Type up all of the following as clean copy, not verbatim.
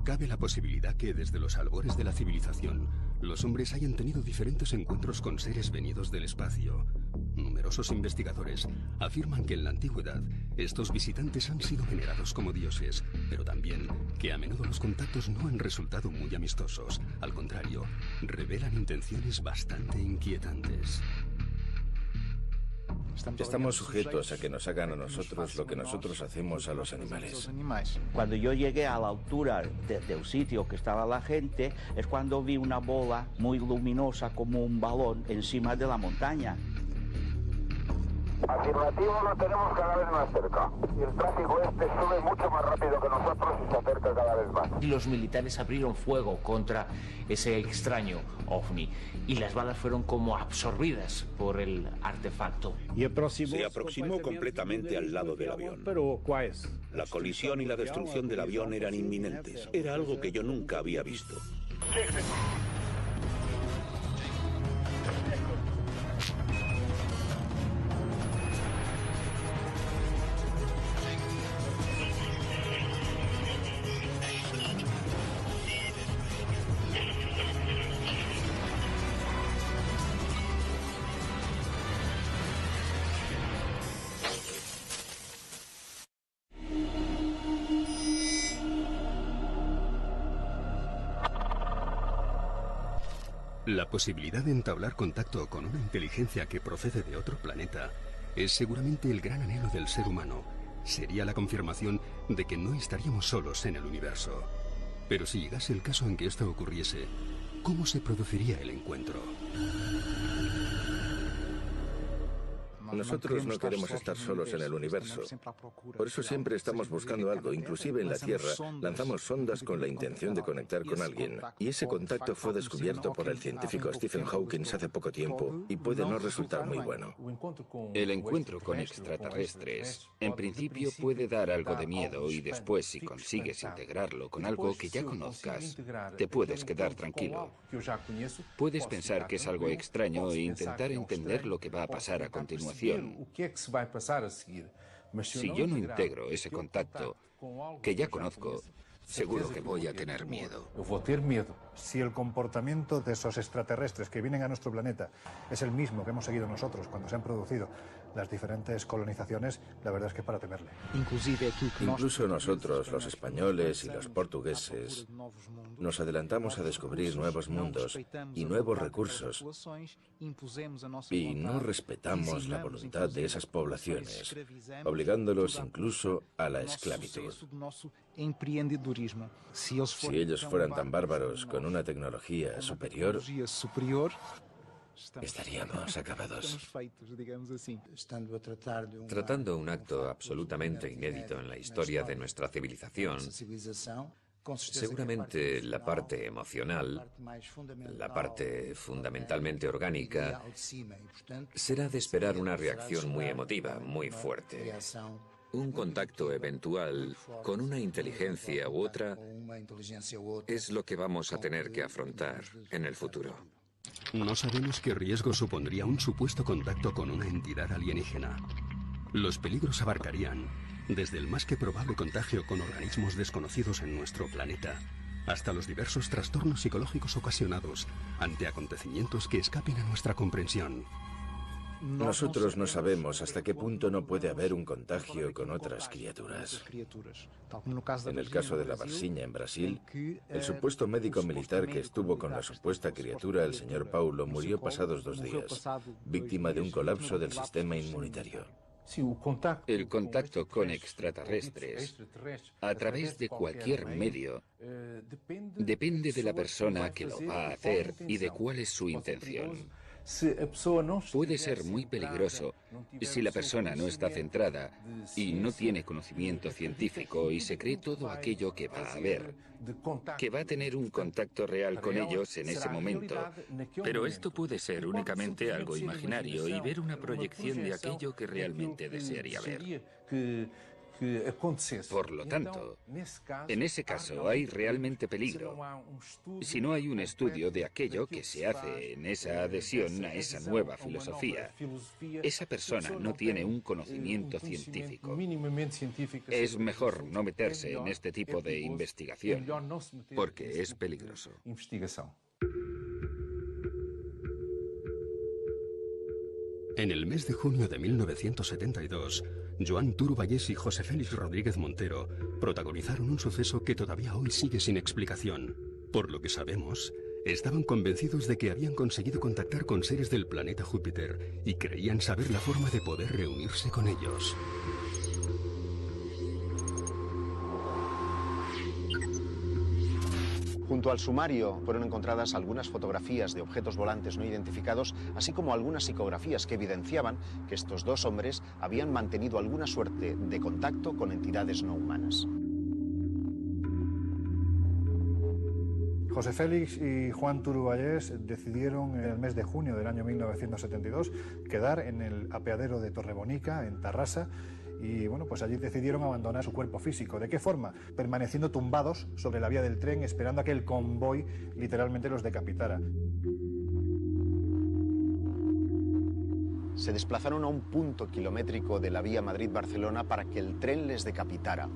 Cabe la posibilidad que desde los albores de la civilización, los hombres hayan tenido diferentes encuentros con seres venidos del espacio. Numerosos investigadores afirman que en la antigüedad estos visitantes han sido venerados como dioses, pero también que a menudo los contactos no han resultado muy amistosos. Al contrario, revelan intenciones bastante inquietantes. Estamos sujetos a que nos hagan a nosotros lo que nosotros hacemos a los animales. Cuando yo llegué a la altura del sitio que estaba la gente, es cuando vi una bola muy luminosa como un balón encima de la montaña. Afirmativo, lo tenemos cada vez más cerca. Y el tráfico sube mucho más rápido que nosotros y se acerca cada vez más. Y los militares abrieron fuego contra ese extraño ovni y las balas fueron como absorbidas por el artefacto. Se aproximó completamente al lado del avión. La colisión y la destrucción del avión eran inminentes. Era algo que yo nunca había visto. La posibilidad de entablar contacto con una inteligencia que procede de otro planeta es seguramente el gran anhelo del ser humano. Sería la confirmación de que no estaríamos solos en el universo. Pero si llegase el caso en que esto ocurriese, ¿cómo se produciría el encuentro? Nosotros no queremos estar solos en el universo. Por eso siempre estamos buscando algo. Inclusive en la Tierra lanzamos sondas con la intención de conectar con alguien. Y ese contacto fue descubierto por el científico Stephen Hawking hace poco tiempo y puede no resultar muy bueno. El encuentro con extraterrestres, en principio, puede dar algo de miedo y después, si consigues integrarlo con algo que ya conozcas, te puedes quedar tranquilo. Puedes pensar que es algo extraño e intentar entender lo que va a pasar a continuación. Si yo no integro ese contacto que ya conozco, seguro que voy a tener miedo. Si el comportamiento de esos extraterrestres que vienen a nuestro planeta es el mismo que hemos seguido nosotros cuando se han producido las diferentes colonizaciones, la verdad es que para temerle. Incluso nosotros, los españoles y los portugueses, nos adelantamos a descubrir nuevos mundos y nuevos recursos y no respetamos la voluntad de esas poblaciones, obligándolos incluso a la esclavitud. Si ellos fueran tan bárbaros con una tecnología superior, estaríamos acabados. Tratando un acto absolutamente inédito en la historia de nuestra civilización, seguramente la parte emocional, la parte fundamentalmente orgánica, será de esperar una reacción muy emotiva, muy fuerte. Un contacto eventual con una inteligencia u otra es lo que vamos a tener que afrontar en el futuro. No sabemos qué riesgo supondría un supuesto contacto con una entidad alienígena. Los peligros abarcarían desde el más que probable contagio con organismos desconocidos en nuestro planeta, hasta los diversos trastornos psicológicos ocasionados ante acontecimientos que escapen a nuestra comprensión. Nosotros no sabemos hasta qué punto no puede haber un contagio con otras criaturas. En el caso de la Varginha en Brasil, el supuesto médico militar que estuvo con la supuesta criatura, el señor Paulo, murió pasados 2 días, víctima de un colapso del sistema inmunitario. El contacto con extraterrestres, a través de cualquier medio, depende de la persona que lo va a hacer y de cuál es su intención. Puede ser muy peligroso si la persona no está centrada y no tiene conocimiento científico y se cree todo aquello que va a ver, que va a tener un contacto real con ellos en ese momento. Pero esto puede ser únicamente algo imaginario y ver una proyección de aquello que realmente desearía ver. Por lo tanto, en ese caso hay realmente peligro. Si no hay un estudio de aquello que se hace en esa adhesión a esa nueva filosofía, esa persona no tiene un conocimiento científico. Es mejor no meterse en este tipo de investigación, porque es peligroso. En el mes de junio de 1972, Joan Turo Vallès y José Félix Rodríguez Montero protagonizaron un suceso que todavía hoy sigue sin explicación. Por lo que sabemos, estaban convencidos de que habían conseguido contactar con seres del planeta Júpiter y creían saber la forma de poder reunirse con ellos. Junto al sumario fueron encontradas algunas fotografías de objetos volantes no identificados, así como algunas psicografías que evidenciaban que estos dos hombres habían mantenido alguna suerte de contacto con entidades no humanas. José Félix y Joan Turo Vallès decidieron en el mes de junio del año 1972 quedar en el apeadero de Torrebonica, en Tarrasa, y bueno, pues allí decidieron abandonar su cuerpo físico. ¿De qué forma? Permaneciendo tumbados sobre la vía del tren, esperando a que el convoy literalmente los decapitara. Se desplazaron a un punto kilométrico de la vía Madrid-Barcelona para que el tren les decapitara,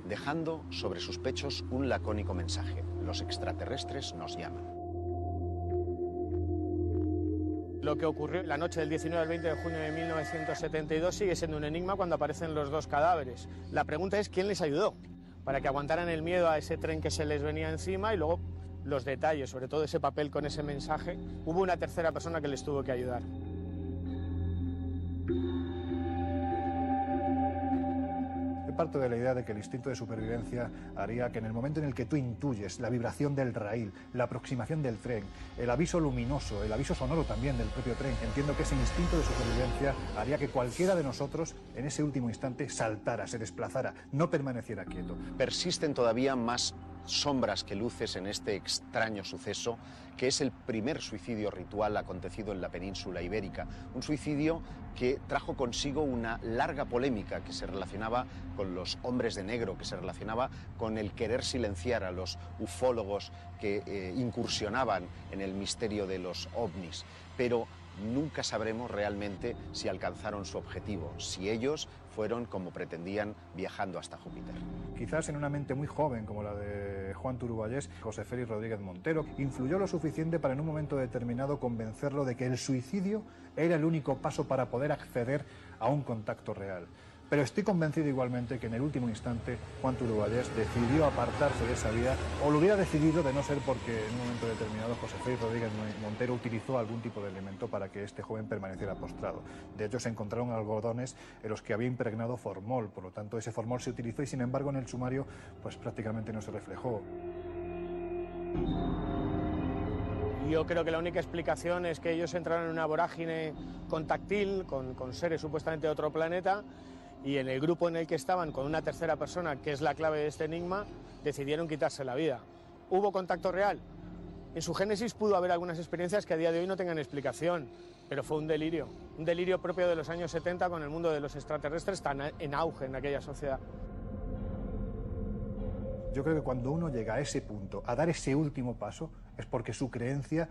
dejando sobre sus pechos un lacónico mensaje: los extraterrestres nos llaman. Lo que ocurrió la noche del 19 al 20 de junio de 1972 sigue siendo un enigma cuando aparecen los dos cadáveres. La pregunta es quién les ayudó para que aguantaran el miedo a ese tren que se les venía encima, y luego los detalles, sobre todo ese papel con ese mensaje. Hubo una tercera persona que les tuvo que ayudar. Parto de la idea de que el instinto de supervivencia haría que en el momento en el que tú intuyes la vibración del raíl, la aproximación del tren, el aviso luminoso, el aviso sonoro también del propio tren, entiendo que ese instinto de supervivencia haría que cualquiera de nosotros en ese último instante saltara, se desplazara, no permaneciera quieto. Persisten todavía más sombras que luces en este extraño suceso, que es el primer suicidio ritual acontecido en la península ibérica. Un suicidio que trajo consigo una larga polémica que se relacionaba con los hombres de negro, que se relacionaba con el querer silenciar a los ufólogos que incursionaban en el misterio de los ovnis. Pero nunca sabremos realmente si alcanzaron su objetivo, si ellos fueron, como pretendían, viajando hasta Júpiter. Quizás en una mente muy joven como la de Joan Turo Vallès, José Félix Rodríguez Montero influyó lo suficiente para en un momento determinado convencerlo de que el suicidio era el único paso para poder acceder a un contacto real. Pero estoy convencido igualmente que en el último instante Joan Turo Vallès decidió apartarse de esa vida, o lo hubiera decidido de no ser porque en un momento determinado José Félix Rodríguez Montero utilizó algún tipo de elemento para que este joven permaneciera postrado. De hecho, se encontraron algodones en los que había impregnado formol, por lo tanto ese formol se utilizó y sin embargo en el sumario pues prácticamente no se reflejó. Yo creo que la única explicación es que ellos entraron en una vorágine contactil con seres supuestamente de otro planeta, y en el grupo en el que estaban, con una tercera persona, que es la clave de este enigma, decidieron quitarse la vida. ¿Hubo contacto real? En su génesis pudo haber algunas experiencias que a día de hoy no tengan explicación, pero fue un delirio propio de los años 70, con el mundo de los extraterrestres tan en auge en aquella sociedad. Yo creo que cuando uno llega a ese punto, a dar ese último paso, es porque su creencia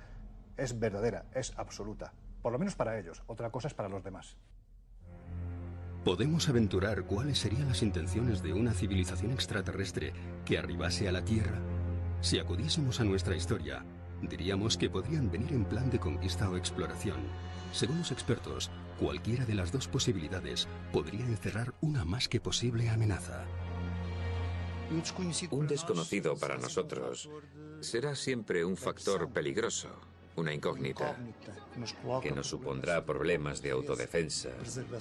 es verdadera, es absoluta. Por lo menos para ellos, otra cosa es para los demás. Podemos aventurar cuáles serían las intenciones de una civilización extraterrestre que arribase a la Tierra. Si acudiésemos a nuestra historia, diríamos que podrían venir en plan de conquista o exploración. Según los expertos, cualquiera de las dos posibilidades podría encerrar una más que posible amenaza. Un desconocido para nosotros será siempre un factor peligroso, una incógnita, que nos supondrá problemas de autodefensa,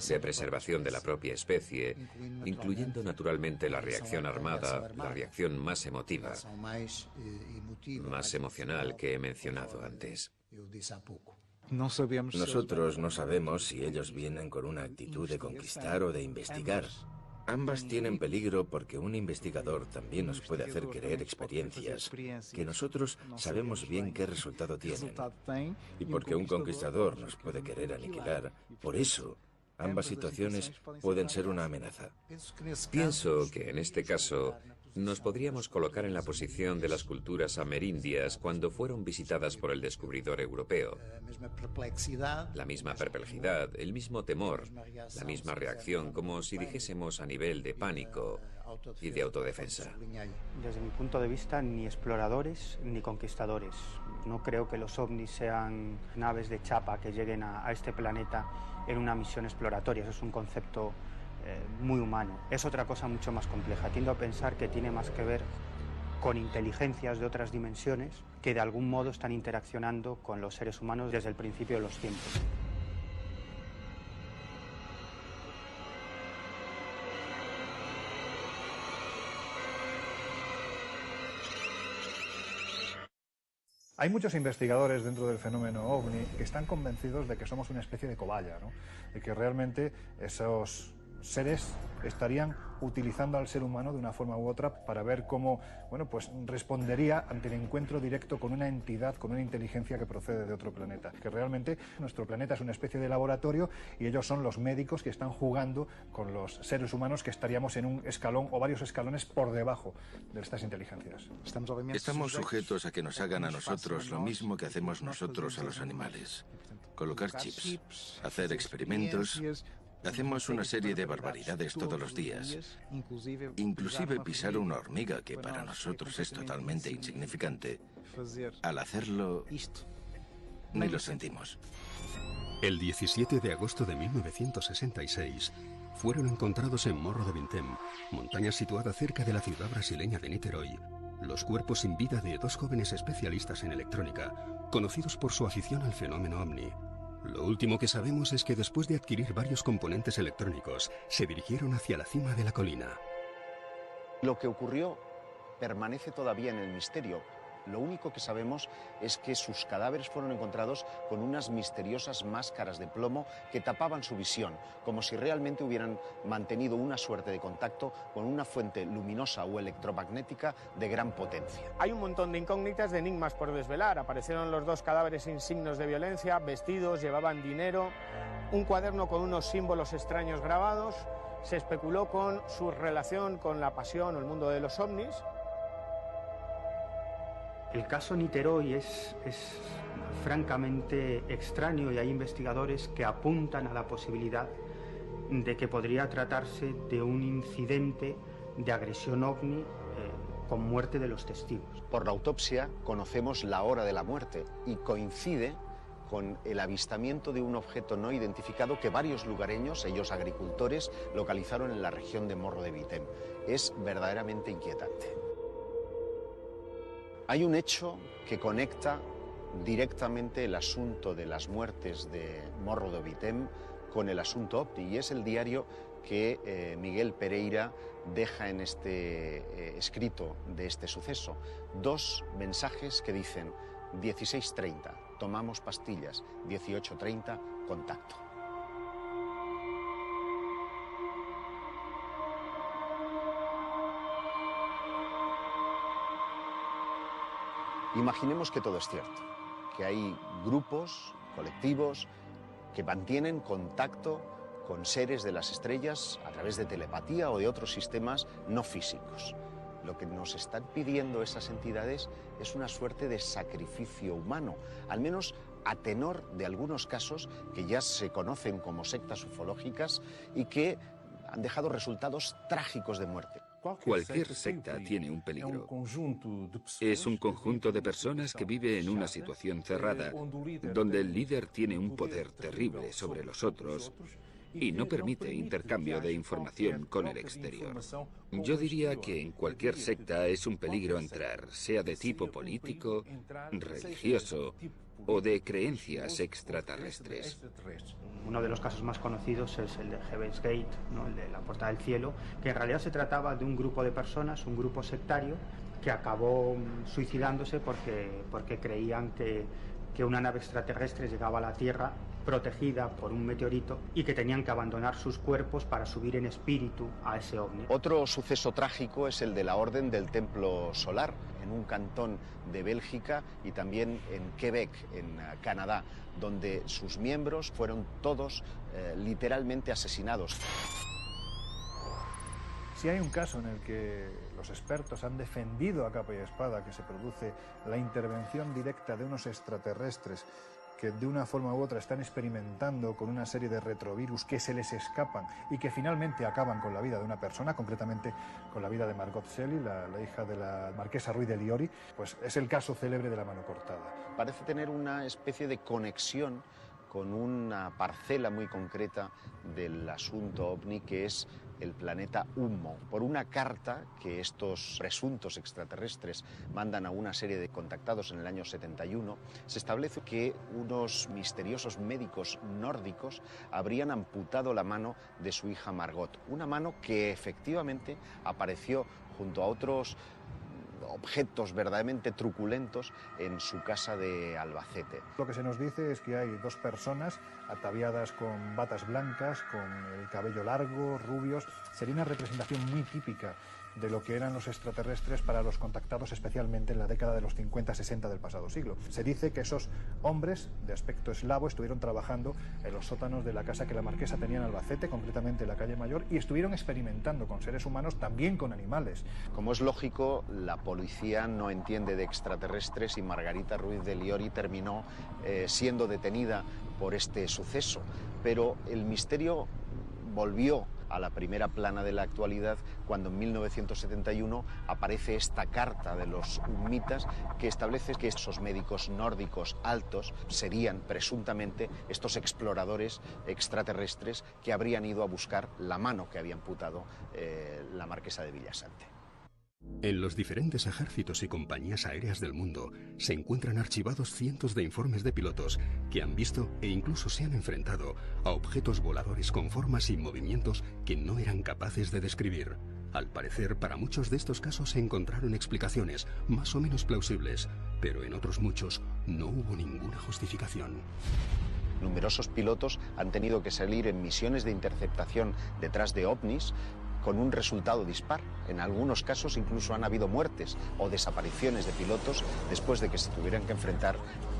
de preservación de la propia especie, incluyendo naturalmente la reacción armada, la reacción más emotiva, más emocional que he mencionado antes. Nosotros no sabemos si ellos vienen con una actitud de conquistar o de investigar. Ambas tienen peligro porque un investigador también nos puede hacer creer experiencias que nosotros sabemos bien qué resultado tienen. Y porque un conquistador nos puede querer aniquilar, por eso Ambas situaciones pueden ser una amenaza. Pienso que en este caso nos podríamos colocar en la posición de las culturas amerindias cuando fueron visitadas por el descubridor europeo. La misma perplejidad, el mismo temor, la misma reacción, como si dijésemos a nivel de pánico y de autodefensa. Desde mi punto de vista, ni exploradores ni conquistadores. No creo que los ovnis sean naves de chapa que lleguen a este planeta en una misión exploratoria. Eso es un concepto muy humano. Es otra cosa mucho más compleja. Tiendo a pensar que tiene más que ver con inteligencias de otras dimensiones que de algún modo están interaccionando con los seres humanos desde el principio de los tiempos. Hay muchos investigadores dentro del fenómeno OVNI que están convencidos de que somos una especie de cobaya, ¿no? De que realmente esos seres estarían utilizando al ser humano de una forma u otra para ver cómo, bueno, pues respondería ante el encuentro directo con una entidad, con una inteligencia que procede de otro planeta. Que realmente nuestro planeta es una especie de laboratorio y ellos son los médicos que están jugando con los seres humanos que estaríamos en un escalón o varios escalones por debajo de estas inteligencias. Estamos sujetos a que nos hagan a nosotros lo mismo que hacemos nosotros a los animales. Colocar chips, hacer experimentos. Hacemos una serie de barbaridades todos los días, inclusive pisar una hormiga, que para nosotros es totalmente insignificante. Al hacerlo, ni lo sentimos. El 17 de agosto de 1966 fueron encontrados en Morro de Vintem, montaña situada cerca de la ciudad brasileña de Niterói, los cuerpos sin vida de dos jóvenes especialistas en electrónica, conocidos por su afición al fenómeno OVNI. Lo último que sabemos es que después de adquirir varios componentes electrónicos, se dirigieron hacia la cima de la colina. Lo que ocurrió permanece todavía en el misterio. Lo único que sabemos es que sus cadáveres fueron encontrados con unas misteriosas máscaras de plomo que tapaban su visión, como si realmente hubieran mantenido una suerte de contacto con una fuente luminosa o electromagnética de gran potencia. Hay un montón de incógnitas, de enigmas por desvelar. Aparecieron los dos cadáveres sin signos de violencia, vestidos, llevaban dinero, un cuaderno con unos símbolos extraños grabados. Se especuló con su relación con la pasión o el mundo de los ovnis. El caso Niterói es francamente extraño y hay investigadores que apuntan a la posibilidad de que podría tratarse de un incidente de agresión ovni con muerte de los testigos. Por la autopsia conocemos la hora de la muerte y coincide con el avistamiento de un objeto no identificado que varios lugareños, ellos agricultores, localizaron en la región de Morro de Vitem. Es verdaderamente inquietante. Hay un hecho que conecta directamente el asunto de las muertes de Morro de Vitem con el asunto OVNI, y es el diario que Miguel Pereira deja en este escrito de este suceso. Dos mensajes que dicen: 16:30, tomamos pastillas; 18:30, contacto. Imaginemos que todo es cierto, que hay grupos, colectivos, que mantienen contacto con seres de las estrellas a través de telepatía o de otros sistemas no físicos. Lo que nos están pidiendo esas entidades es una suerte de sacrificio humano, al menos a tenor de algunos casos que ya se conocen como sectas ufológicas y que han dejado resultados trágicos de muerte. Cualquier secta tiene un peligro. Es un conjunto de personas que vive en una situación cerrada, donde el líder tiene un poder terrible sobre los otros y no permite intercambio de información con el exterior. Yo diría que en cualquier secta es un peligro entrar, sea de tipo político, religioso o de creencias extraterrestres. Uno de los casos más conocidos es el de Heaven's Gate, ¿no? El de la Puerta del Cielo, que en realidad se trataba de un grupo de personas, un grupo sectario, que acabó suicidándose porque creían que una nave extraterrestre llegaba a la Tierra protegida por un meteorito y que tenían que abandonar sus cuerpos para subir en espíritu a ese ovni. Otro suceso trágico es el de la Orden del Templo Solar, en un cantón de Bélgica y también en Quebec, en Canadá, donde sus miembros fueron todos literalmente asesinados. Si hay un caso en el que los expertos han defendido a capa y espada que se produce la intervención directa de unos extraterrestres que de una forma u otra están experimentando con una serie de retrovirus que se les escapan y que finalmente acaban con la vida de una persona, concretamente con la vida de Margot Shelley, la hija de la marquesa Ruiz de Liori, pues es el caso célebre de la mano cortada. Parece tener una especie de conexión con una parcela muy concreta del asunto OVNI, que es el planeta Humo. Por una carta que estos presuntos extraterrestres mandan a una serie de contactados en el año 71, se establece que unos misteriosos médicos nórdicos habrían amputado la mano de su hija Margot, una mano que efectivamente apareció junto a otros objetos verdaderamente truculentos en su casa de Albacete. Lo que se nos dice es que hay dos personas ataviadas con batas blancas, con el cabello largo, rubios. Sería una representación muy típica de lo que eran los extraterrestres para los contactados, especialmente en la década de los 50-60 del pasado siglo. Se dice que esos hombres de aspecto eslavo estuvieron trabajando en los sótanos de la casa que la marquesa tenía en Albacete, concretamente en la calle Mayor, y estuvieron experimentando con seres humanos, también con animales. Como es lógico, la policía no entiende de extraterrestres y Margarita Ruiz de Liori terminó siendo detenida por este suceso. Pero el misterio volvió a la primera plana de la actualidad cuando en 1971 aparece esta carta de los humitas que establece que esos médicos nórdicos altos serían presuntamente estos exploradores extraterrestres que habrían ido a buscar la mano que había amputado la marquesa de Villasante. En los diferentes ejércitos y compañías aéreas del mundo se encuentran archivados cientos de informes de pilotos que han visto e incluso se han enfrentado a objetos voladores con formas y movimientos que no eran capaces de describir. Al parecer, para muchos de estos casos se encontraron explicaciones más o menos plausibles, pero en otros muchos no hubo ninguna justificación. Numerosos pilotos han tenido que salir en misiones de interceptación detrás de ovnis con un resultado dispar. En algunos casos incluso han habido muertes o desapariciones de pilotos después de que se tuvieran que enfrentar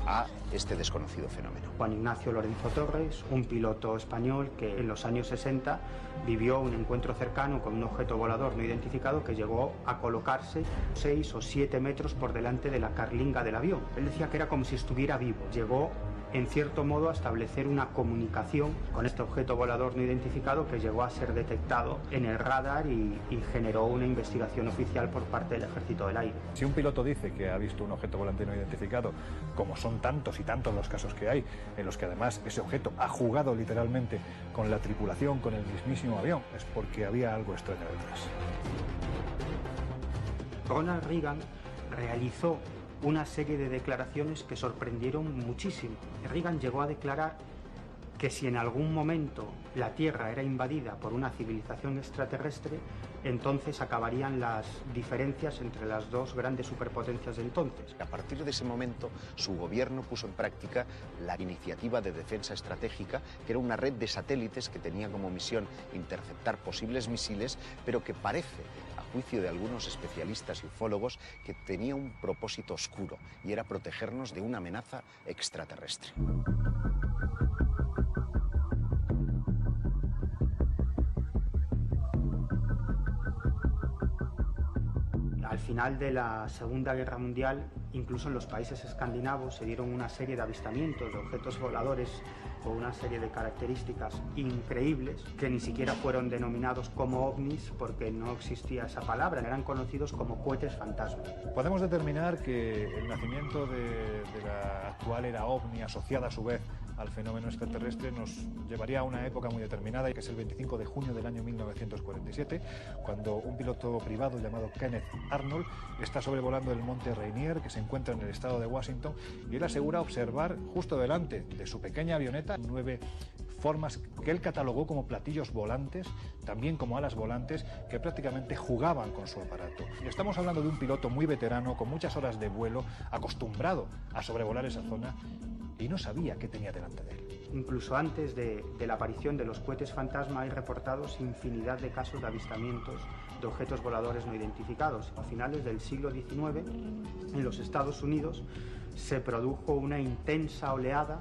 a este desconocido fenómeno. Juan Ignacio Lorenzo Torres, un piloto español que en los años 60 vivió un encuentro cercano con un objeto volador no identificado que llegó a colocarse 6 o 7 metros por delante de la carlinga del avión. Él decía que era como si estuviera vivo. Llegó en cierto modo a establecer una comunicación con este objeto volador no identificado que llegó a ser detectado en el radar y generó una investigación oficial por parte del Ejército del Aire. Si un piloto dice que ha visto un objeto volante no identificado, como son tantos y tantos los casos que hay, en los que además ese objeto ha jugado literalmente con la tripulación, con el mismísimo avión, es porque había algo extraño detrás. Ronald Reagan realizó una serie de declaraciones que sorprendieron muchísimo. Reagan llegó a declarar que si en algún momento la Tierra era invadida por una civilización extraterrestre, entonces acabarían las diferencias entre las dos grandes superpotencias de entonces. A partir de ese momento, su gobierno puso en práctica la iniciativa de defensa estratégica, que era una red de satélites que tenía como misión interceptar posibles misiles, pero que parece, a juicio de algunos especialistas y ufólogos, que tenía un propósito oscuro, y era protegernos de una amenaza extraterrestre. Al final de la Segunda Guerra Mundial, incluso en los países escandinavos se dieron una serie de avistamientos de objetos voladores con una serie de características increíbles que ni siquiera fueron denominados como ovnis porque no existía esa palabra, eran conocidos como cohetes fantasma. Podemos determinar que el nacimiento de la actual era ovni, asociada a su vez al fenómeno extraterrestre, nos llevaría a una época muy determinada, que es el 25 de junio del año 1947, cuando un piloto privado llamado Kenneth Arnold está sobrevolando el monte Rainier, que se encuentra en el estado de Washington, y él asegura observar justo delante de su pequeña avioneta 9 formas que él catalogó como platillos volantes, también como alas volantes, que prácticamente jugaban con su aparato. Y estamos hablando de un piloto muy veterano, con muchas horas de vuelo, acostumbrado a sobrevolar esa zona, y no sabía qué tenía delante de él. Incluso antes de la aparición de los cohetes fantasma hay reportados infinidad de casos de avistamientos de objetos voladores no identificados. A finales del siglo XIX, en los Estados Unidos, se produjo una intensa oleada.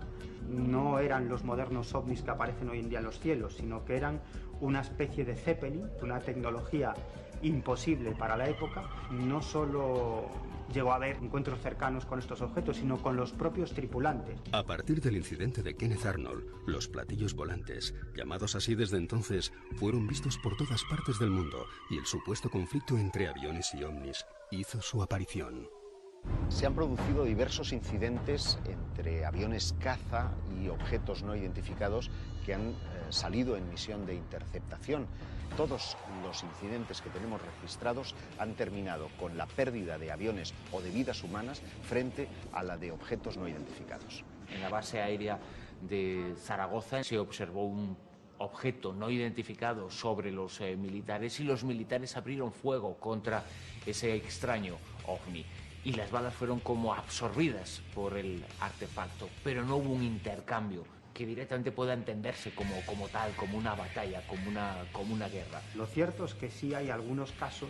No eran los modernos ovnis que aparecen hoy en día en los cielos, sino que eran una especie de Zeppelin, una tecnología imposible para la época. No solo llegó a haber encuentros cercanos con estos objetos, sino con los propios tripulantes. A partir del incidente de Kenneth Arnold, los platillos volantes, llamados así desde entonces, fueron vistos por todas partes del mundo y el supuesto conflicto entre aviones y ovnis hizo su aparición. Se han producido diversos incidentes entre aviones caza y objetos no identificados que han salido en misión de interceptación. Todos los incidentes que tenemos registrados han terminado con la pérdida de aviones o de vidas humanas frente a la de objetos no identificados. En la base aérea de Zaragoza se observó un objeto no identificado sobre los militares y los militares abrieron fuego contra ese extraño ovni. Y las balas fueron como absorbidas por el artefacto, pero no hubo un intercambio que directamente pueda entenderse como tal, como una batalla, como una guerra. Lo cierto es que sí hay algunos casos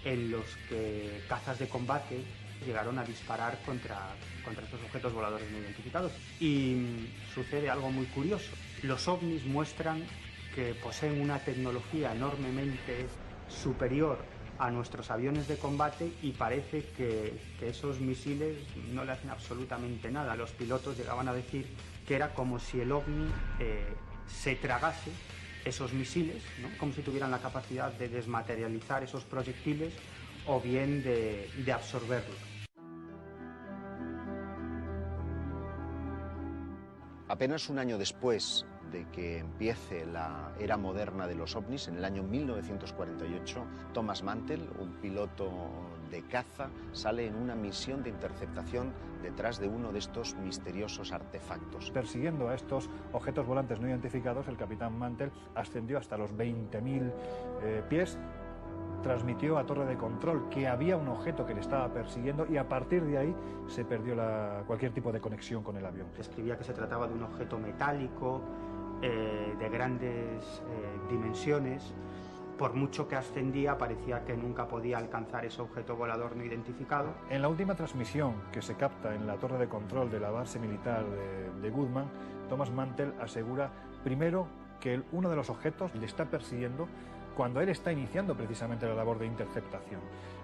en los que cazas de combate llegaron a disparar contra estos objetos voladores no identificados. Y sucede algo muy curioso. Los ovnis muestran que poseen una tecnología enormemente superior a nuestros aviones de combate y parece que esos misiles no le hacen absolutamente nada. Los pilotos llegaban a decir que era como si el ovni se tragase esos misiles, ¿no? Como si tuvieran la capacidad de desmaterializar esos proyectiles o bien de absorberlos. Apenas un año después de que empiece la era moderna de los ovnis, en el año 1948, Thomas Mantell, un piloto de caza, sale en una misión de interceptación detrás de uno de estos misteriosos artefactos. Persiguiendo a estos objetos volantes no identificados, el capitán Mantell ascendió hasta los 20.000 pies, transmitió a torre de control que había un objeto que le estaba persiguiendo y a partir de ahí se perdió cualquier tipo de conexión con el avión. Describía que se trataba de un objeto metálico de grandes dimensiones. Por mucho que ascendía, parecía que nunca podía alcanzar ese objeto volador no identificado. En la última transmisión que se capta en la torre de control de la base militar de Goodman, Thomas Mantell asegura primero que uno de los objetos le está persiguiendo cuando él está iniciando precisamente la labor de interceptación.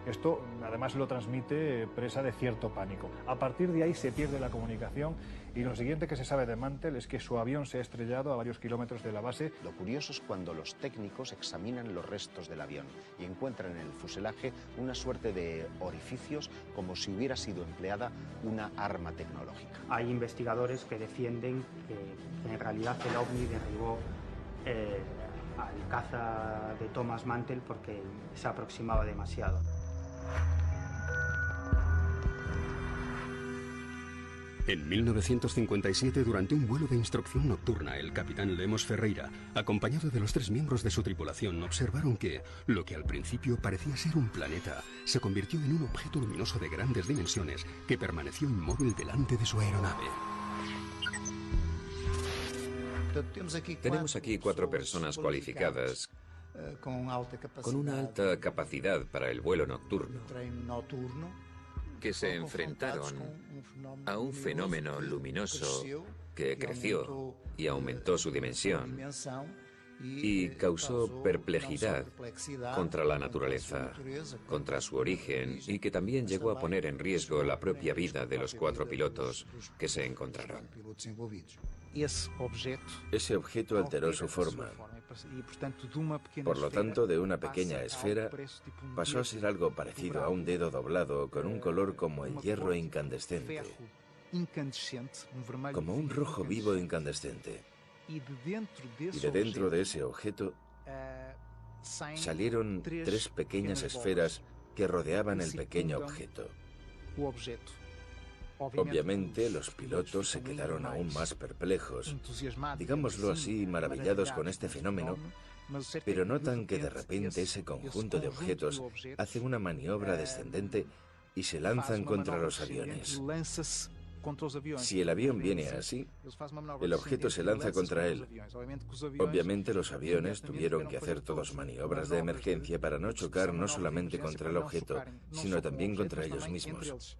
Esto además lo transmite presa de cierto pánico. A partir de ahí se pierde la comunicación y lo siguiente que se sabe de Mantell es que su avión se ha estrellado a varios kilómetros de la base. Lo curioso es cuando los técnicos examinan los restos del avión y encuentran en el fuselaje una suerte de orificios como si hubiera sido empleada una arma tecnológica. Hay investigadores que defienden que en realidad el ovni derribó al caza de Thomas Mantell porque se aproximaba demasiado. En 1957, durante un vuelo de instrucción nocturna, el capitán Lemos Ferreira, acompañado de los 3 miembros de su tripulación, observaron que lo que al principio parecía ser un planeta se convirtió en un objeto luminoso de grandes dimensiones que permaneció inmóvil delante de su aeronave. Tenemos aquí 4 personas cualificadas con una alta capacidad para el vuelo nocturno que se enfrentaron a un fenómeno luminoso que creció y aumentó su dimensión y causó perplejidad contra la naturaleza, contra su origen y que también llegó a poner en riesgo la propia vida de los 4 pilotos que se encontraron. Ese objeto alteró su forma. Por lo tanto, de una pequeña esfera pasó a ser algo parecido a un dedo doblado con un color como el hierro incandescente, como un rojo vivo incandescente. Y de dentro de ese objeto salieron 3 pequeñas esferas que rodeaban el pequeño objeto. Obviamente, los pilotos se quedaron aún más perplejos, digámoslo así, maravillados con este fenómeno, pero notan que de repente ese conjunto de objetos hace una maniobra descendente y se lanzan contra los aviones. Si el avión viene así, el objeto se lanza contra él. Obviamente los aviones tuvieron que hacer todas maniobras de emergencia para no chocar no solamente contra el objeto, sino también contra ellos mismos.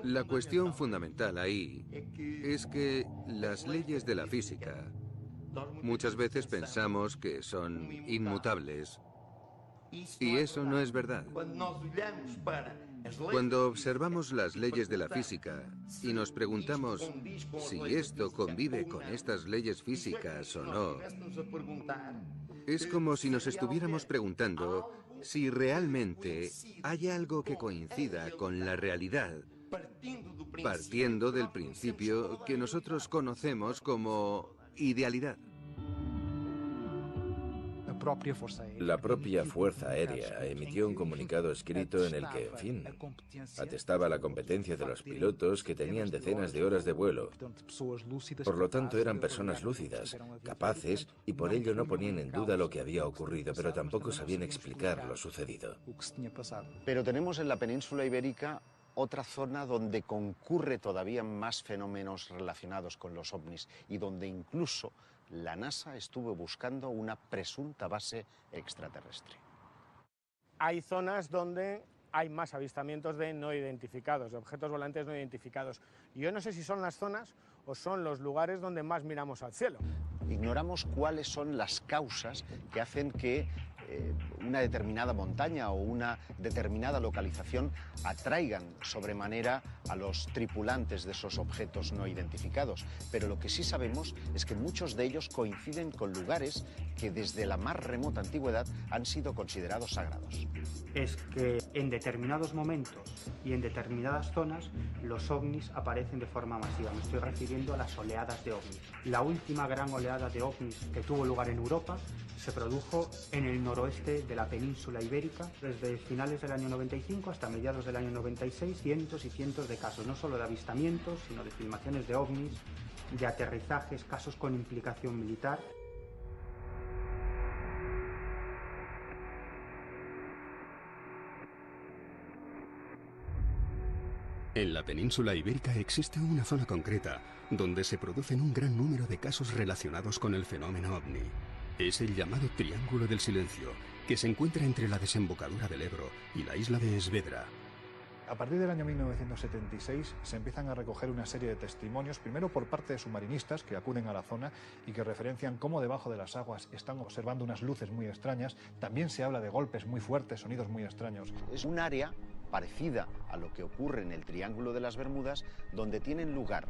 La cuestión fundamental ahí es que las leyes de la física muchas veces pensamos que son inmutables, y eso no es verdad. Cuando observamos las leyes de la física y nos preguntamos si esto convive con estas leyes físicas o no, es como si nos estuviéramos preguntando si realmente hay algo que coincida con la realidad, partiendo del principio que nosotros conocemos como idealidad. La propia Fuerza Aérea emitió un comunicado escrito en el que, en fin, atestaba la competencia de los pilotos que tenían decenas de horas de vuelo. Por lo tanto, eran personas lúcidas, capaces, y por ello no ponían en duda lo que había ocurrido, pero tampoco sabían explicar lo sucedido. Pero tenemos en la península ibérica otra zona donde concurre todavía más fenómenos relacionados con los ovnis y donde incluso la NASA estuvo buscando una presunta base extraterrestre. Hay zonas donde hay más avistamientos de no identificados, de objetos volantes no identificados. Yo no sé si son las zonas o son los lugares donde más miramos al cielo. Ignoramos cuáles son las causas que hacen que una determinada montaña o una determinada localización atraigan sobremanera a los tripulantes de esos objetos no identificados. Pero lo que sí sabemos es que muchos de ellos coinciden con lugares que desde la más remota antigüedad han sido considerados sagrados. Es que en determinados momentos y en determinadas zonas los ovnis aparecen de forma masiva. Me estoy refiriendo a las oleadas de ovnis. La última gran oleada de ovnis que tuvo lugar en Europa se produjo en el noroeste de la península ibérica. Desde finales del año 95 hasta mediados del año 96, cientos y cientos de casos, no solo de avistamientos, sino de filmaciones de ovnis, de aterrizajes, casos con implicación militar. En la península ibérica existe una zona concreta donde se producen un gran número de casos relacionados con el fenómeno ovni. Es el llamado Triángulo del Silencio, que se encuentra entre la desembocadura del Ebro y la isla de Esvedra. A partir del año 1976 se empiezan a recoger una serie de testimonios, primero por parte de submarinistas que acuden a la zona y que referencian cómo debajo de las aguas están observando unas luces muy extrañas. También se habla de golpes muy fuertes, sonidos muy extraños. Es un área parecida a lo que ocurre en el Triángulo de las Bermudas, donde tienen lugar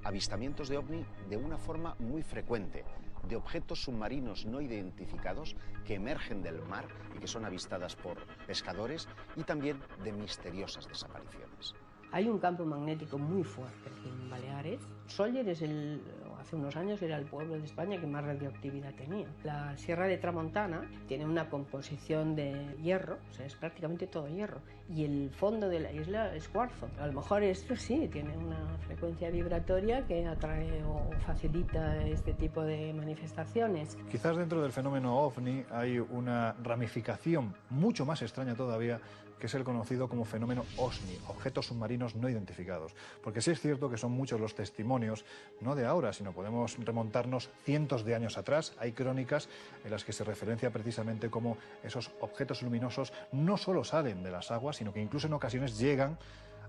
avistamientos de ovni de una forma muy frecuente, de objetos submarinos no identificados que emergen del mar y que son avistadas por pescadores, y también de misteriosas desapariciones. Hay un campo magnético muy fuerte aquí en Baleares. Sóller hace unos años era el pueblo de España que más radioactividad tenía. La Sierra de Tramontana tiene una composición de hierro, o sea, es prácticamente todo hierro, y el fondo de la isla es cuarzo. A lo mejor esto sí tiene una frecuencia vibratoria que atrae o facilita este tipo de manifestaciones. Quizás dentro del fenómeno OVNI hay una ramificación mucho más extraña todavía, que es el conocido como fenómeno OSNI, objetos submarinos no identificados. Porque sí es cierto que son muchos los testimonios, no de ahora, sino podemos remontarnos cientos de años atrás. Hay crónicas en las que se referencia precisamente cómo esos objetos luminosos no solo salen de las aguas, sino que incluso en ocasiones llegan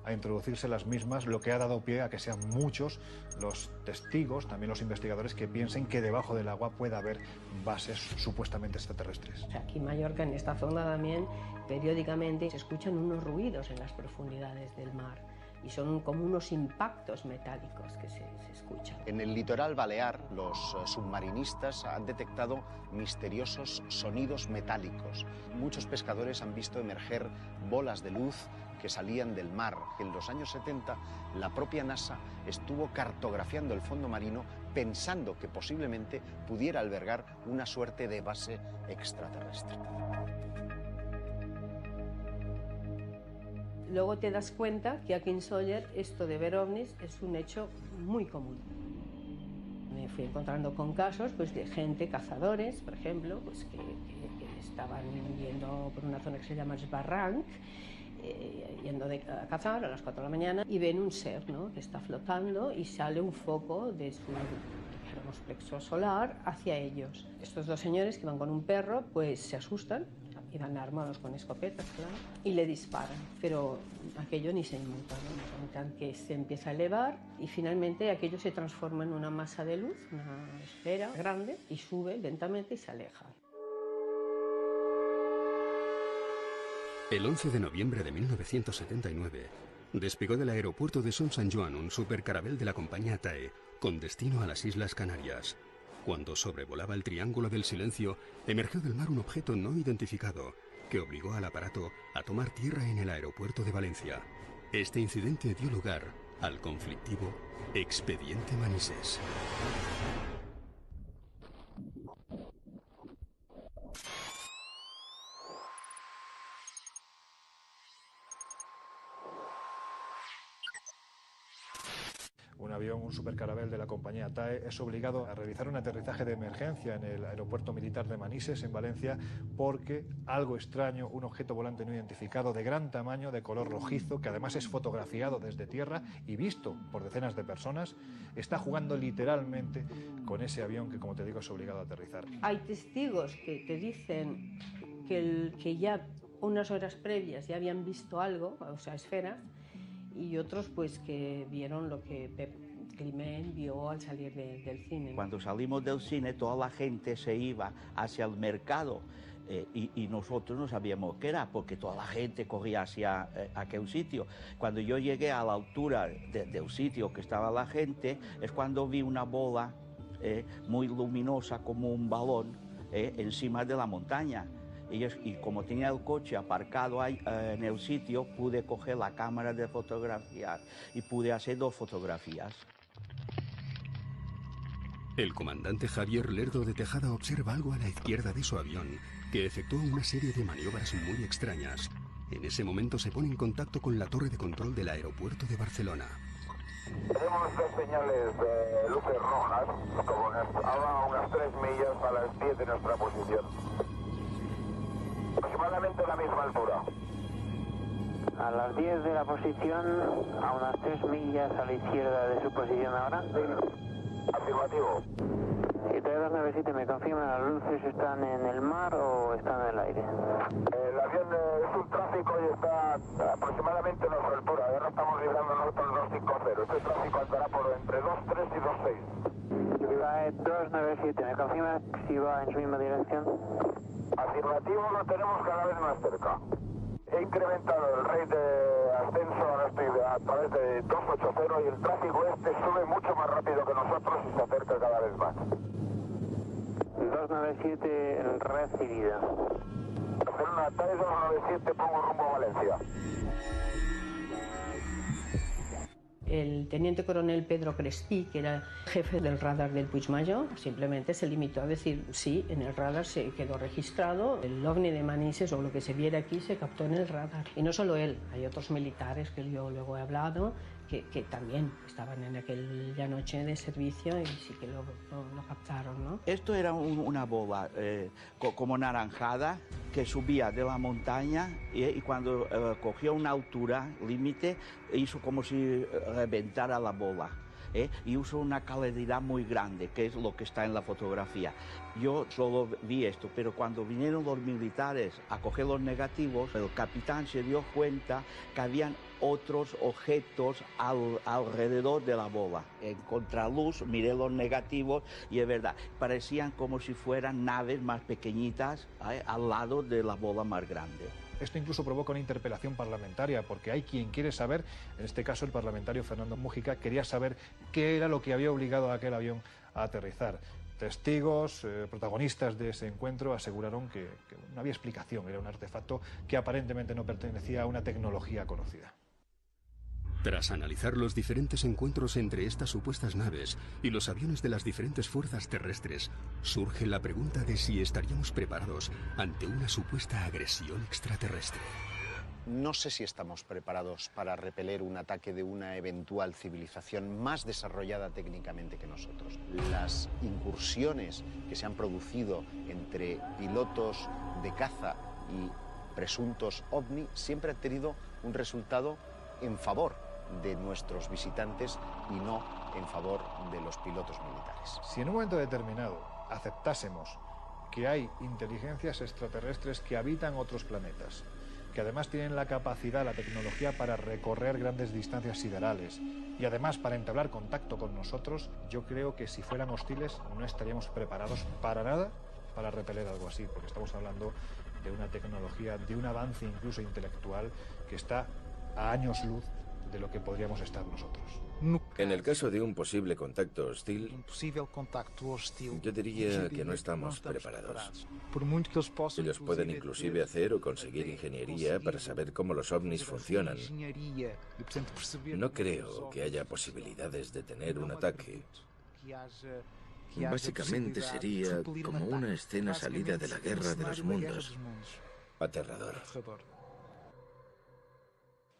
a introducirse las mismas, lo que ha dado pie a que sean muchos los testigos, también los investigadores, que piensen que debajo del agua puede haber bases supuestamente extraterrestres. Aquí en Mallorca, en esta zona también, periódicamente se escuchan unos ruidos en las profundidades del mar y son como unos impactos metálicos que se escuchan. En el litoral balear, los submarinistas han detectado misteriosos sonidos metálicos. Muchos pescadores han visto emerger bolas de luz que salían del mar. En los años 70, la propia NASA estuvo cartografiando el fondo marino pensando que posiblemente pudiera albergar una suerte de base extraterrestre. Luego te das cuenta que aquí en Sóller esto de ver ovnis es un hecho muy común. Me fui encontrando con casos pues, de gente, cazadores, por ejemplo, pues, que estaban yendo por una zona que se llama Esbarranc, yendo a cazar a las 4 de la mañana y ven un ser, ¿no?, que está flotando y sale un foco de su plexo solar hacia ellos. Estos dos señores que van con un perro pues se asustan y van armados con escopetas, claro, y le disparan, pero aquello ni se inmuta, ¿no? Notan que se empieza a elevar y finalmente aquello se transforma en una masa de luz, una esfera grande, y sube lentamente y se aleja. El 11 de noviembre de 1979 despegó del aeropuerto de Son San Juan un supercarabel de la compañía TAE con destino a las Islas Canarias. Cuando sobrevolaba el Triángulo del Silencio, emergió del mar un objeto no identificado que obligó al aparato a tomar tierra en el aeropuerto de Valencia. Este incidente dio lugar al conflictivo Expediente Manises. Un avión, un supercarabel de la compañía TAE, es obligado a realizar un aterrizaje de emergencia en el aeropuerto militar de Manises, en Valencia, porque algo extraño, un objeto volante no identificado de gran tamaño, de color rojizo, que además es fotografiado desde tierra y visto por decenas de personas, está jugando literalmente con ese avión que, como te digo, es obligado a aterrizar. Hay testigos que te dicen que ya unas horas previas ya habían visto algo, o sea, esferas, y otros pues que vieron lo que Pep Climent vio al salir del cine. Cuando salimos del cine toda la gente se iba hacia el mercado y nosotros no sabíamos qué era porque toda la gente corría hacia aquel sitio. Cuando yo llegué a la altura del sitio que estaba la gente es cuando vi una bola muy luminosa como un balón encima de la montaña. Y como tenía el coche aparcado ahí, en el sitio, pude coger la cámara de fotografiar y pude hacer 2 fotografías. El comandante Javier Lerdo de Tejada observa algo a la izquierda de su avión, que efectúa una serie de maniobras muy extrañas. En ese momento se pone en contacto con la torre de control del aeropuerto de Barcelona. Tenemos 3 señales de luces rojas, como a unas 3 millas a las 10 de nuestra posición. Aproximadamente a la misma altura. A las 10 de la posición, a unas 3 millas a la izquierda de su posición ahora. Afirmativo. Y 297, ¿me confirman las luces están en el mar o están en el aire? El avión es un tráfico y está aproximadamente a nuestra altura. Ahora estamos librando nosotros 250. Este tráfico andará por entre 23 y 26. Cae 297, ¿me confirman si va en su misma dirección? Afirmativo, lo tenemos cada vez más cerca. He incrementado el rate de ascenso, ahora estoy a través de 280 y el tráfico sube mucho más rápido que nosotros y se acerca cada vez más. 297 recibida. Barcelona, TAE 297, pongo rumbo a Valencia. El teniente coronel Pedro Crespí, que era jefe del radar del Puigmayor, simplemente se limitó a decir sí, en el radar se quedó registrado, el ovni de Manises o lo que se viera aquí se captó en el radar. Y no solo él, hay otros militares que yo luego he hablado que también estaban en aquella noche de servicio y sí que lo captaron, ¿no? Esto era una bola como naranjada que subía de la montaña y cuando cogió una altura límite hizo como si reventara la bola. Y usó una claridad muy grande, que es lo que está en la fotografía. Yo solo vi esto, pero cuando vinieron los militares a coger los negativos, el capitán se dio cuenta que habían otros objetos alrededor de la bola. En contraluz miré los negativos y es verdad, parecían como si fueran naves más pequeñitas al lado de la bola más grande. Esto incluso provoca una interpelación parlamentaria, porque hay quien quiere saber, en este caso el parlamentario Fernando Mújica, quería saber qué era lo que había obligado a aquel avión a aterrizar. Testigos, protagonistas de ese encuentro aseguraron que no había explicación, era un artefacto que aparentemente no pertenecía a una tecnología conocida. Tras analizar los diferentes encuentros entre estas supuestas naves y los aviones de las diferentes fuerzas terrestres, surge la pregunta de si estaríamos preparados ante una supuesta agresión extraterrestre. No sé si estamos preparados para repeler un ataque de una eventual civilización más desarrollada técnicamente que nosotros. Las incursiones que se han producido entre pilotos de caza y presuntos ovni siempre han tenido un resultado en favor de nuestros visitantes y no en favor de los pilotos militares. Si en un momento determinado aceptásemos que hay inteligencias extraterrestres que habitan otros planetas, que además tienen la capacidad, la tecnología para recorrer grandes distancias siderales y además para entablar contacto con nosotros, yo creo que si fueran hostiles no estaríamos preparados para nada para repeler algo así, porque estamos hablando de una tecnología, de un avance incluso intelectual que está a años luz de lo que podríamos estar nosotros. En el caso de un posible contacto hostil, yo diría que no estamos preparados. Ellos pueden inclusive hacer o conseguir ingeniería para saber cómo los ovnis funcionan. No creo que haya posibilidades de tener un ataque. Básicamente sería como una escena salida de la Guerra de los Mundos. Aterrador.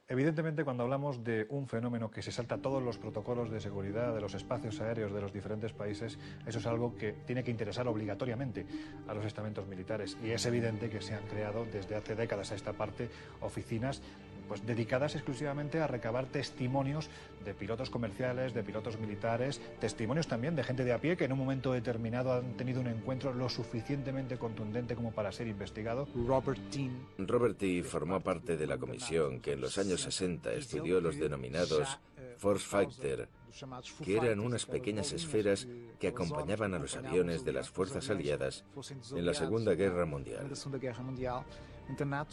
Evidentemente, cuando hablamos de un fenómeno que se salta todos los protocolos de seguridad de los espacios aéreos de los diferentes países, eso es algo que tiene que interesar obligatoriamente a los estamentos militares. Y es evidente que se han creado desde hace décadas a esta parte oficinas pues dedicadas exclusivamente a recabar testimonios de pilotos comerciales, de pilotos militares, testimonios también de gente de a pie que en un momento determinado han tenido un encuentro lo suficientemente contundente como para ser investigado. Robert T. formó parte de la comisión que en los años 60 estudió los denominados Force Fighter, que eran unas pequeñas esferas que acompañaban a los aviones de las fuerzas aliadas en la Segunda Guerra Mundial.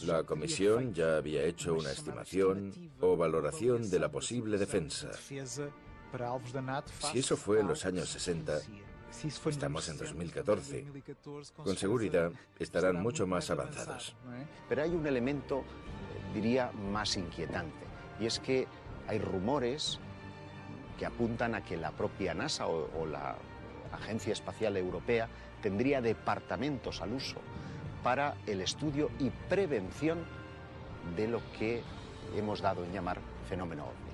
La comisión ya había hecho una estimación o valoración de la posible defensa. Si eso fue en los años 60, estamos en 2014. Con seguridad estarán mucho más avanzados. Pero hay un elemento, diría, más inquietante, y es que hay rumores que apuntan a que la propia NASA o la Agencia Espacial Europea tendría departamentos al uso para el estudio y prevención de lo que hemos dado en llamar fenómeno ovni.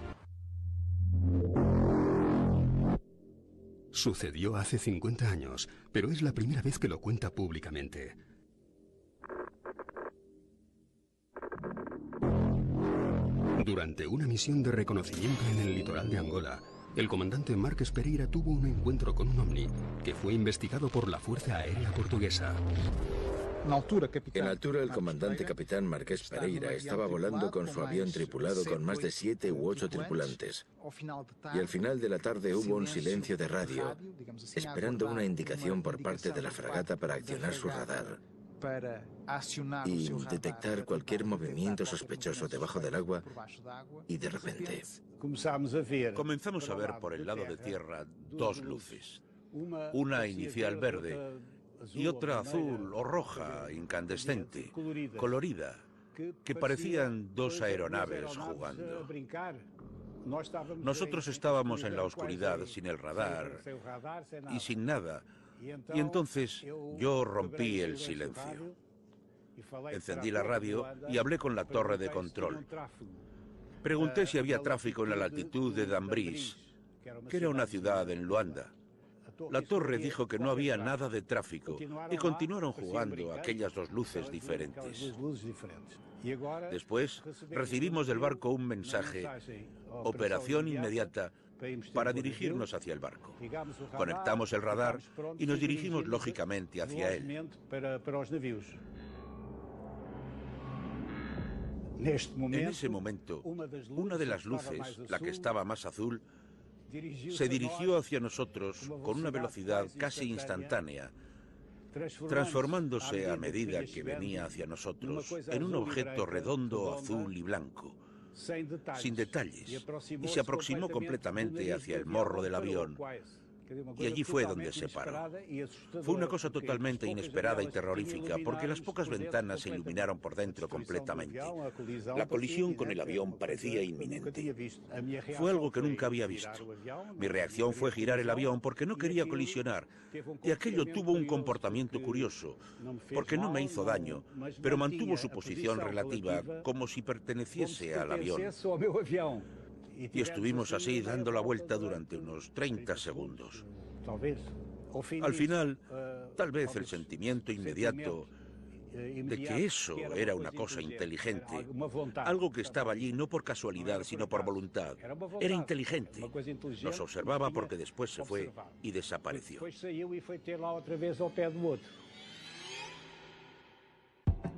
Sucedió hace 50 años, pero es la primera vez que lo cuenta públicamente. Durante una misión de reconocimiento en el litoral de Angola, el comandante Marques Pereira tuvo un encuentro con un ovni que fue investigado por la Fuerza Aérea Portuguesa. En altura, el comandante capitán Marques Pereira estaba volando con su avión tripulado con más de 7 u 8 tripulantes. Y al final de la tarde hubo un silencio de radio, esperando una indicación por parte de la fragata para accionar su radar y detectar cualquier movimiento sospechoso debajo del agua, y de repente comenzamos a ver por el lado de tierra dos luces. Una inicial verde y otra azul o roja, incandescente, colorida, que parecían dos aeronaves jugando. Nosotros estábamos en la oscuridad, sin el radar y sin nada. Y entonces yo rompí el silencio. Encendí la radio y hablé con la torre de control. Pregunté si había tráfico en la latitud de Dambrís, que era una ciudad en Luanda. La torre dijo que no había nada de tráfico y continuaron jugando aquellas dos luces diferentes. Después recibimos del barco un mensaje: operación inmediata, para dirigirnos hacia el barco. Conectamos el radar y nos dirigimos lógicamente hacia él. En ese momento, una de las luces, la que estaba más azul, se dirigió hacia nosotros con una velocidad casi instantánea, transformándose a medida que venía hacia nosotros en un objeto redondo, azul y blanco, sin detalles, y se aproximó completamente hacia el morro del avión, y allí fue donde se paró. Fue una cosa totalmente inesperada y terrorífica, porque las pocas ventanas se iluminaron por dentro completamente. La colisión con el avión parecía inminente. Fue algo que nunca había visto. Mi reacción fue girar el avión porque no quería colisionar, y aquello tuvo un comportamiento curioso, porque no me hizo daño, pero mantuvo su posición relativa como si perteneciese al avión. Y estuvimos así dando la vuelta durante unos 30 segundos. Al final, tal vez el sentimiento inmediato de que eso era una cosa inteligente, algo que estaba allí no por casualidad, sino por voluntad. Era inteligente. Nos observaba porque después se fue y desapareció.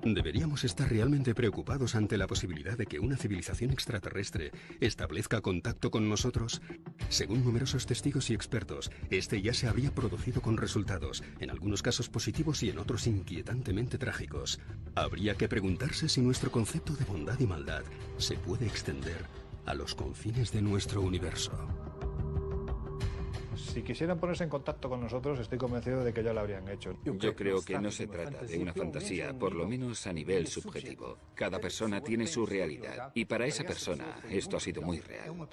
Deberíamos estar realmente preocupados ante la posibilidad de que una civilización extraterrestre establezca contacto con nosotros. Según numerosos testigos y expertos, este ya se habría producido con resultados, en algunos casos positivos y en otros inquietantemente trágicos. Habría que preguntarse si nuestro concepto de bondad y maldad se puede extender a los confines de nuestro universo. Si quisieran ponerse en contacto con nosotros, estoy convencido de que ya lo habrían hecho. Yo creo que no se trata de una fantasía, por lo menos a nivel subjetivo. Cada persona tiene su realidad, y para esa persona esto ha sido muy real.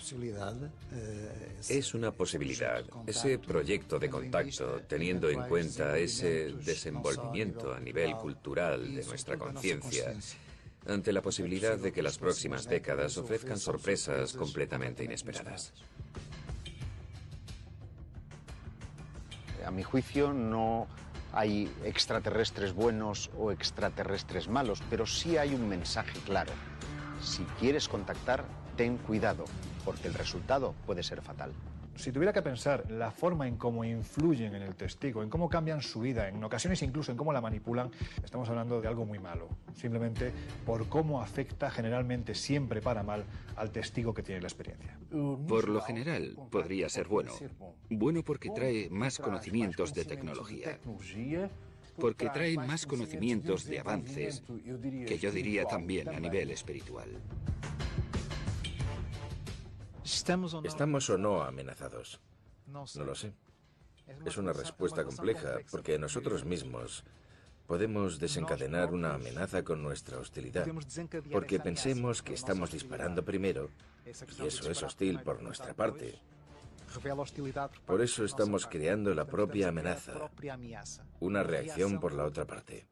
Es una posibilidad. Ese proyecto de contacto, teniendo en cuenta ese desenvolvimiento a nivel cultural de nuestra conciencia, ante la posibilidad de que las próximas décadas ofrezcan sorpresas completamente inesperadas. A mi juicio no hay extraterrestres buenos o extraterrestres malos, pero sí hay un mensaje claro. Si quieres contactar, ten cuidado, porque el resultado puede ser fatal. Si tuviera que pensar la forma en cómo influyen en el testigo, en cómo cambian su vida, en ocasiones incluso en cómo la manipulan, estamos hablando de algo muy malo, simplemente por cómo afecta generalmente siempre para mal al testigo que tiene la experiencia. Por lo general, podría ser bueno. Bueno porque trae más conocimientos de tecnología. Porque trae más conocimientos de avances, que yo diría también a nivel espiritual. ¿Estamos o no amenazados? No lo sé. Es una respuesta compleja, porque nosotros mismos podemos desencadenar una amenaza con nuestra hostilidad, porque pensemos que estamos disparando primero, y eso es hostil por nuestra parte. Por eso estamos creando la propia amenaza, una reacción por la otra parte.